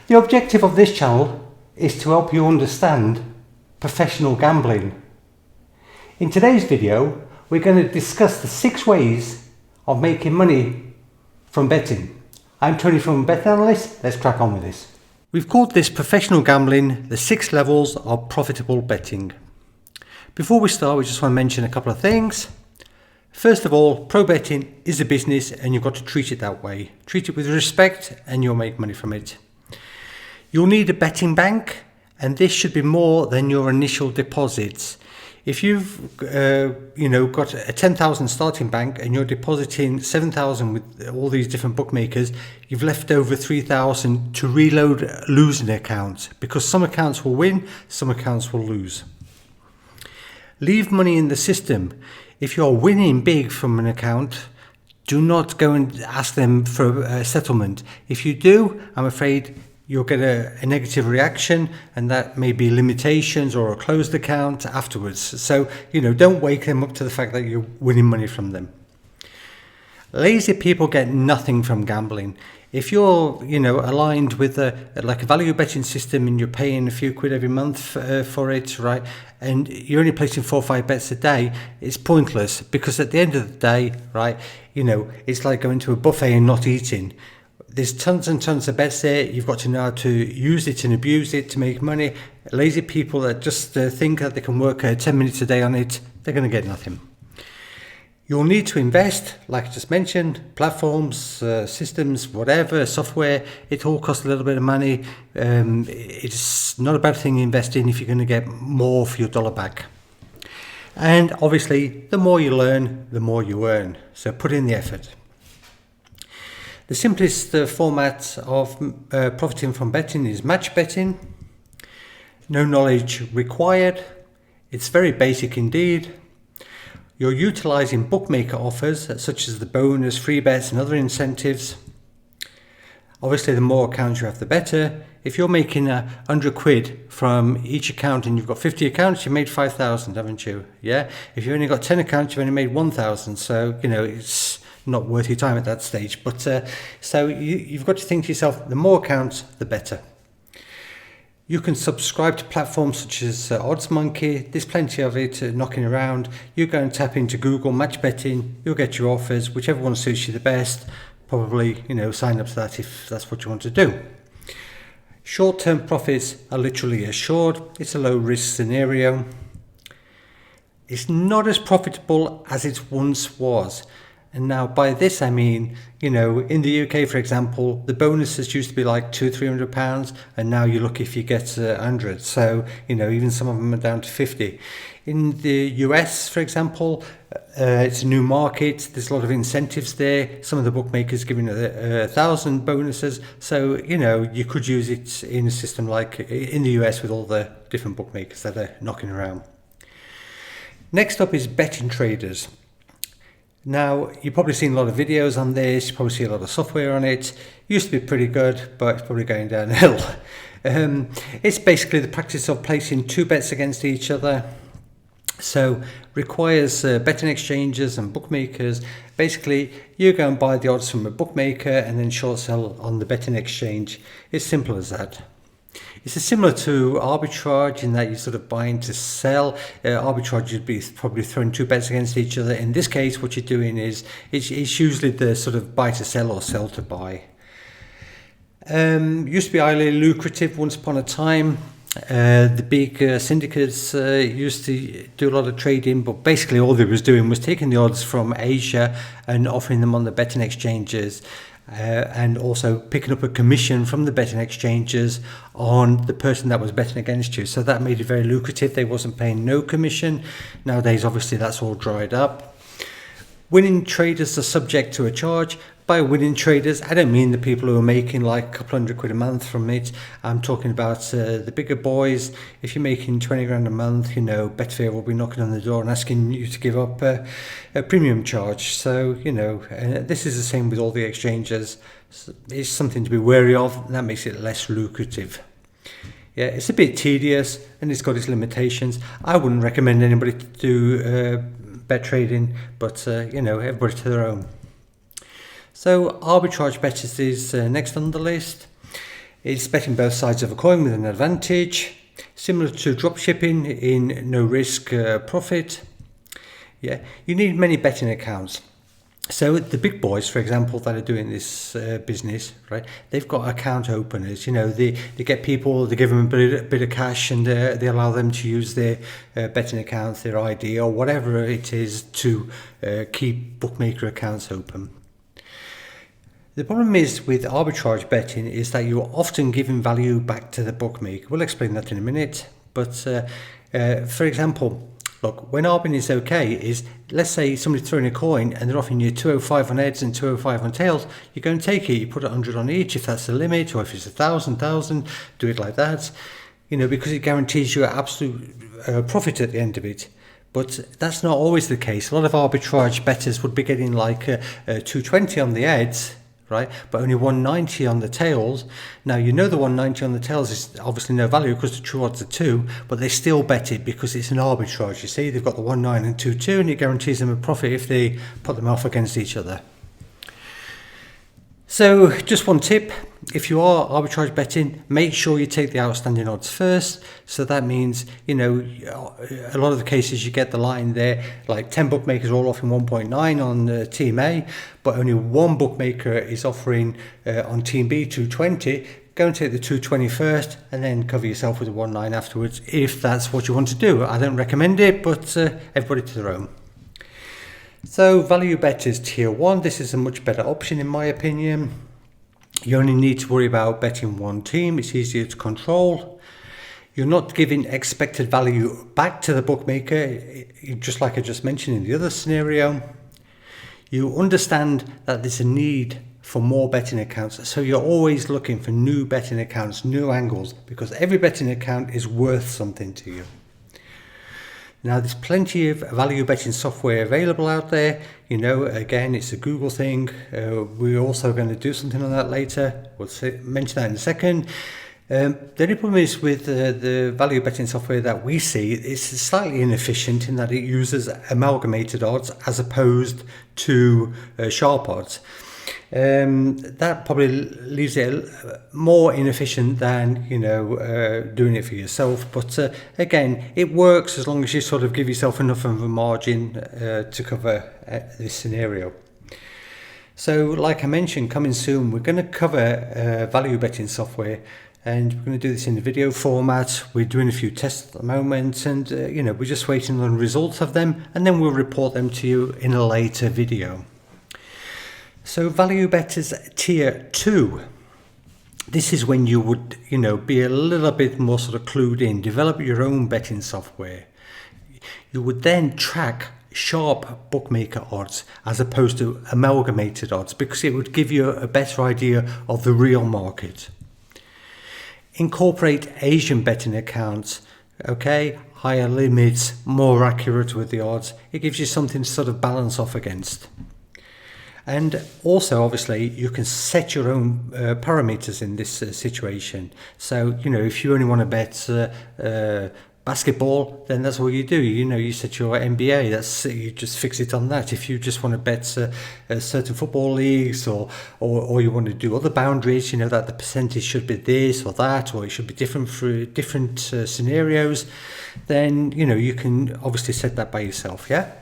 The objective of this channel is to help you understand professional gambling. In today's video, we're going to discuss the 6 ways of making money from betting. I'm Tony from Bet Analyst. Let's crack on with this. We've called this professional gambling, the 6 levels of profitable betting. Before we start, we just want to mention a couple of things. First of all, pro betting is a business and you've got to treat it that way. Treat it with respect and you'll make money from it. You'll need a betting bank, and this should be more than your initial deposits. If you've got a 10,000 starting bank and you're depositing 7,000 with all these different bookmakers, you've left over 3,000 to reload losing accounts, because some accounts will win, some accounts will lose. Leave money in the system. If you're winning big from an account, do not go and ask them for a settlement. If you do, I'm afraid you'll get a negative reaction, and that may be limitations or a closed account afterwards. So, don't wake them up to the fact that you're winning money from them. Lazy people get nothing from gambling. If you're, aligned with a value betting system and you're paying a few quid every month for it, right, and you're only placing 4 or 5 bets a day, it's pointless, because at the end of the day, right, it's like going to a buffet and not eating. There's tons and tons of bets there. You've got to know how to use it and abuse it to make money. Lazy people that just think that they can work 10 minutes a day on it, they're going to get nothing. You'll need to invest, like I just mentioned, platforms, systems, whatever, software. It all costs a little bit of money. It's not a bad thing investing if you're going to get more for your dollar back. And obviously, the more you learn, the more you earn. So put in the effort. The simplest format of profiting from betting is match betting. No knowledge required. It's very basic indeed. You're utilizing bookmaker offers such as the bonus, free bets and other incentives. Obviously, the more accounts you have, the better. If you're making 100 quid from each account and you've got 50 accounts, you've made 5,000, haven't you? Yeah. If you've only got 10 accounts, you've only made 1,000. So, it's not worth your time at that stage. But so you've got to think to yourself, the more accounts, the better. You can subscribe to platforms such as Odds Monkey. There's plenty of it knocking around. You go and tap into Google match betting. You'll get your offers, whichever one suits you the best. Probably, sign up to that if that's what you want to do. Short-term profits are literally assured. It's a low-risk scenario. It's not as profitable as it once was. And now by this I mean, in the UK, for example, the bonuses used to be like £200-300, and now you're lucky if you get 100. So, even some of them are down to 50. In the US, for example, it's a new market. There's a lot of incentives there. Some of the bookmakers giving 1,000 bonuses. So, you could use it in a system like in the US with all the different bookmakers that are knocking around. Next up is betting traders. Now, you've probably seen a lot of videos on this, you probably see a lot of software on it. Used to be pretty good, but it's probably going downhill. It's basically the practice of placing 2 bets against each other. So, requires betting exchanges and bookmakers. Basically, you go and buy the odds from a bookmaker and then short sell on the betting exchange. It's simple as that. It's similar to arbitrage in that you're sort of buying to sell. Arbitrage, you'd be probably throwing 2 bets against each other. In this case, what you're doing is it's usually the sort of buy to sell or sell to buy. Used to be highly lucrative once upon a time. The big syndicates used to do a lot of trading, but basically all they was doing was taking the odds from Asia and offering them on the betting exchanges. And also picking up a commission from the betting exchanges on the person that was betting against you. So that made it very lucrative. They wasn't paying no commission. Nowadays, obviously, that's all dried up. Winning traders are subject to a charge. By winning traders, I don't mean the people who are making like a couple £100 a month from it. I'm talking about the bigger boys. If you're making 20 grand a month, Betfair will be knocking on the door and asking you to give up a premium charge. So, this is the same with all the exchanges. It's something to be wary of, and that makes it less lucrative. Yeah, it's a bit tedious and it's got its limitations. I wouldn't recommend anybody to do bet trading, but everybody to their own. So Arbitrage Bettors is next on the list. It's betting both sides of a coin with an advantage, similar to drop shipping in no risk profit. Yeah, you need many betting accounts. So the big boys, for example, that are doing this business, right? They've got account openers. They get people, they give them a bit of cash, and they allow them to use their betting accounts, their ID, or whatever it is to keep bookmaker accounts open. The problem is with arbitrage betting is that you're often giving value back to the bookmaker. We'll explain that in a minute. But for example, look, when arbing is okay, is let's say somebody's throwing a coin and they're offering you 205 on heads and 205 on tails. You go and take it, you put 100 on each if that's the limit, or if it's 1,000, do it like that. Because it guarantees you an absolute profit at the end of it. But that's not always the case. A lot of arbitrage bettors would be getting like 220 on the heads, right? But only 190 on the tails. Now, the 190 on the tails is obviously no value because the true odds are 2, but they still bet it because it's an arbitrage. You see, they've got the 1.9 and 2.2, and it guarantees them a profit if they put them off against each other. So just one tip, if you are arbitrage betting, make sure you take the outstanding odds first. So that means, a lot of the cases you get the line there, like 10 bookmakers all offering 1.9 on Team A, but only one bookmaker is offering on Team B 220. Go and take the 220 first and then cover yourself with a 1.9 afterwards if that's what you want to do. I don't recommend it, but everybody to their own. So value bettors tier 1, this is a much better option in my opinion. You only need to worry about betting one team, it's easier to control. You're not giving expected value back to the bookmaker, just like I just mentioned in the other scenario. You understand that there's a need for more betting accounts, so you're always looking for new betting accounts, new angles, because every betting account is worth something to you. Now, there's plenty of value betting software available out there. Again, it's a Google thing. We're also going to do something on that later. We'll mention that in a second. The only problem is with the value betting software that we see, it's slightly inefficient in that it uses amalgamated odds as opposed to sharp odds. That probably leaves it more inefficient than doing it for yourself, but again, it works as long as you sort of give yourself enough of a margin to cover this scenario. So like I mentioned, coming soon, we're going to cover value betting software, and we're going to do this in the video format. We're doing a few tests at the moment, and we're just waiting on the results of them, and then we'll report them to you in a later video. So value bettors tier 2. This is when you would, be a little bit more sort of clued in, develop your own betting software. You would then track sharp bookmaker odds as opposed to amalgamated odds, because it would give you a better idea of the real market. Incorporate Asian betting accounts, okay? Higher limits, more accurate with the odds. It gives you something to sort of balance off against. And also, obviously, you can set your own parameters in this situation. So, if you only want to bet basketball, then that's what you do. You set your NBA, you just fix it on that. If you just want to bet certain football leagues, or you want to do other boundaries, that the percentage should be this or that, or it should be different for different scenarios, then, you can obviously set that by yourself, yeah?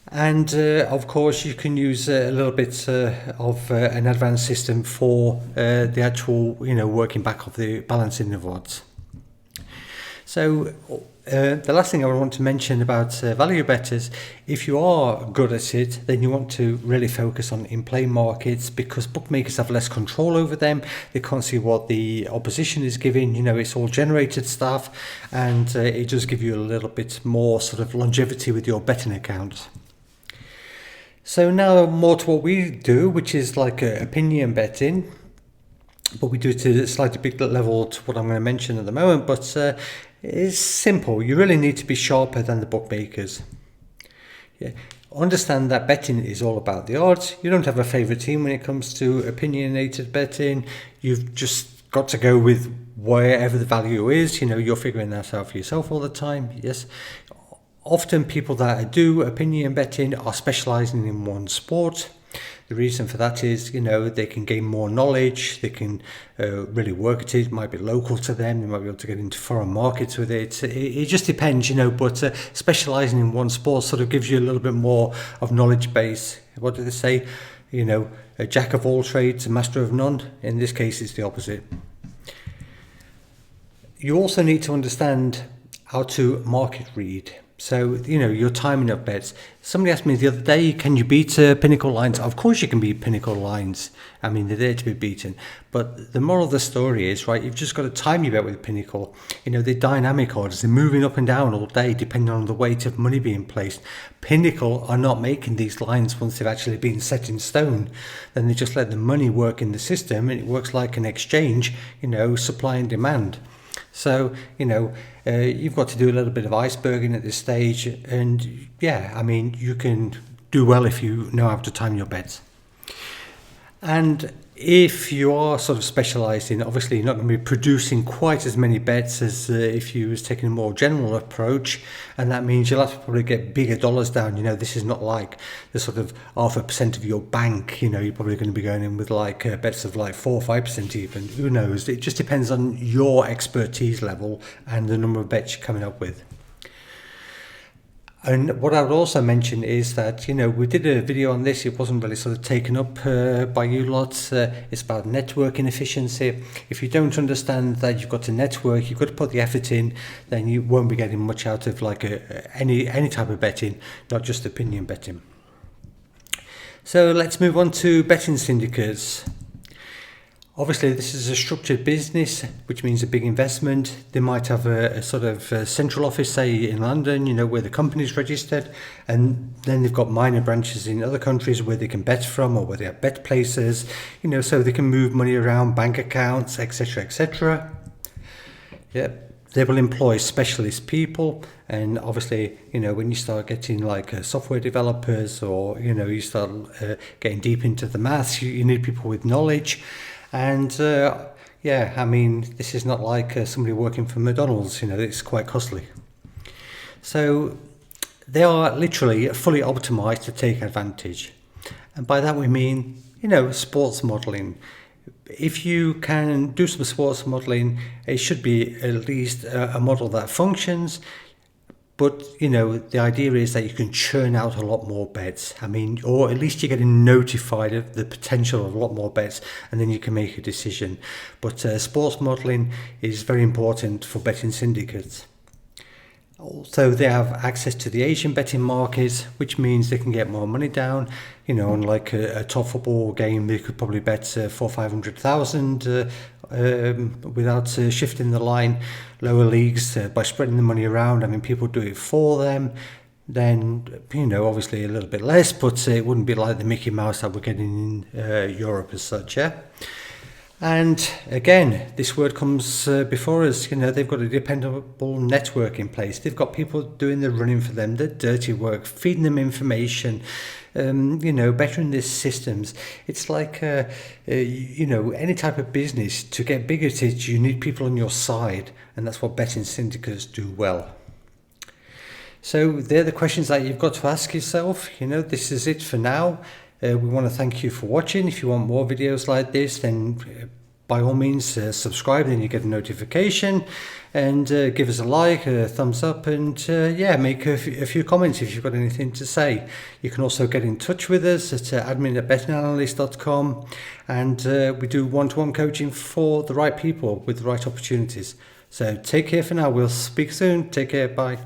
And of course, you can use a little bit of an advanced system for the actual, working back of the balancing of odds. So the last thing I want to mention about value bettors, if you are good at it, then you want to really focus on in-play markets, because bookmakers have less control over them. They can't see what the opposition is giving. It's all generated stuff, and it does give you a little bit more sort of longevity with your betting account. So now more to what we do, which is like opinion betting, but we do it to a slightly bigger level to what I'm going to mention at the moment, but it's simple. You really need to be sharper than the bookmakers. Yeah. Understand that betting is all about the odds. You don't have a favourite team when it comes to opinionated betting. You've just got to go with wherever the value is. You're figuring that out for yourself all the time. Yes. Often people that do opinion betting are specialising in one sport. The reason for that is, they can gain more knowledge, they can really work at it. It might be local to them, they might be able to get into foreign markets with it. It just depends, but specialising in one sport sort of gives you a little bit more of knowledge base. What do they say? A jack of all trades, a master of none. In this case, it's the opposite. You also need to understand how to market read. So, your timing of bets. Somebody asked me the other day, can you beat Pinnacle lines? Of course you can beat Pinnacle lines. I mean, they're there to be beaten. But the moral of the story is, right, you've just got to time your bet with Pinnacle. They're dynamic orders. They're moving up and down all day depending on the weight of money being placed. Pinnacle are not making these lines once they've actually been set in stone. Then they just let the money work in the system, and it works like an exchange, supply and demand. So, you've got to do a little bit of iceberging at this stage, and you can do well if you know how to time your bets. And if you are sort of specialised in, obviously you're not going to be producing quite as many bets as if you was taking a more general approach, and that means you'll have to probably get bigger dollars down. This is not like the sort of 0.5% of your bank. You're probably going to be going in with bets of like 4 or 5% even. Who knows? It just depends on your expertise level and the number of bets you're coming up with. And what I would also mention is that, we did a video on this. It wasn't really sort of taken up by you lots. It's about networking efficiency. If you don't understand that you've got to network, you've got to put the effort in, then you won't be getting much out of any type of betting, not just opinion betting. So let's move on to betting syndicates. Obviously, this is a structured business, which means a big investment. They might have a sort of central office, say in London, where the company's registered, and then they've got minor branches in other countries where they can bet from, or where they have bet places, so they can move money around, bank accounts, etc., etc. They will employ specialist people, and obviously, when you start getting software developers, or you start getting deep into the maths, you need people with knowledge. And this is not like somebody working for McDonald's. It's quite costly. So they are literally fully optimized to take advantage, and by that we mean sports modeling. If you can do some sports modeling, it should be at least a model that functions. But, the idea is that you can churn out a lot more bets. Or at least you're getting notified of the potential of a lot more bets, and then you can make a decision. But sports modeling is very important for betting syndicates. Also, they have access to the Asian betting markets, which means they can get more money down. On a top football game, they could probably bet 400,000 or 500,000 without shifting the line. Lower leagues, by spreading the money around, people do it for them. Then, obviously a little bit less, but it wouldn't be like the Mickey Mouse that we're getting in Europe as such, yeah? And again, this word comes before us. They've got a dependable network in place. They've got people doing the running for them, the dirty work, feeding them information, bettering their systems. It's like, any type of business. To get big at it, you need people on your side, and that's what betting syndicates do well. So they're the questions that you've got to ask yourself. This is it for now. We want to thank you for watching. If you want more videos like this, then by all means subscribe, then you get a notification, and give us a like, a thumbs up, and make a few comments if you've got anything to say. You can also get in touch with us at admin@bettinganalyst.com, and we do one-to-one coaching for the right people with the right opportunities. So take care for now. We'll speak soon. Take care. Bye.